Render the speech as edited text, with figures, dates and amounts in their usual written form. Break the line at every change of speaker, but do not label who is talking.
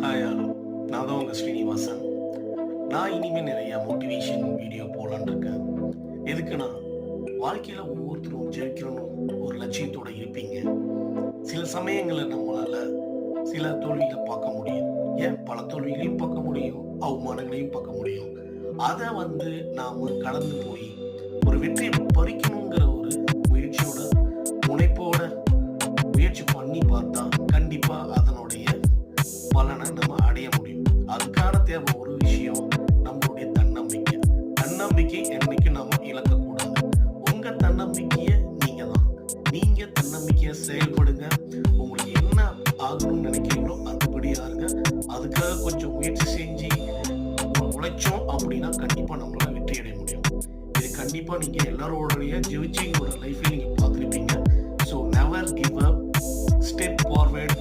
Hi hello. நான் தான் உங்கள் ஸ்ரீனிவாசன். நான் இனிமேல் நிறையா மோட்டிவேஷன் வீடியோ போடலான்னு இருக்கேன். எதுக்குன்னா, வாழ்க்கையில் ஒவ்வொருத்தரும் ஜெயிக்கணும் ஒரு லட்சியத்தோடு இருப்பீங்க. சில சமயங்களில் நம்மளால் சில தோல்விகளை பார்க்க முடியும். ஏன் பல தோல்விகளையும் பார்க்க முடியும், அவமானங்களையும் பார்க்க முடியும். அதை நாம் கடந்து போய் ஒரு வெற்றியை பறிக்கணுங்கிற ஒரு முயற்சியோட முனைப்போட முயற்சி பண்ணி பார்த்தா கண்டிப்பாக அதனுடைய பலனை நம்ம அடைய முடியும். அதுக்கான தேவை ஒரு விஷயம், நம்மளுடைய தன்னம்பிக்கை. தன்னம்பிக்கை என்னைக்கு நம்ம இழக்கக்கூடாது. உங்க தன்னம்பிக்கையை நீங்க தான். நீங்க தன்னம்பிக்கையை செயல்படுங்க. உங்களுக்கு என்ன ஆகணும்னு நினைக்கிறீங்களோ அதுபடி ஆகுங்க. அதுக்காக கொஞ்சம் முயற்சி செஞ்சு உழைச்சோம் அப்படின்னா கண்டிப்பா நம்மளால வெற்றி அடைய முடியும். இது கண்டிப்பா நீங்க எல்லாரோடைய ஜெயிச்சிங்களோட லைஃப்ல நீங்க பார்த்துருப்பீங்க. So never give up, step forward,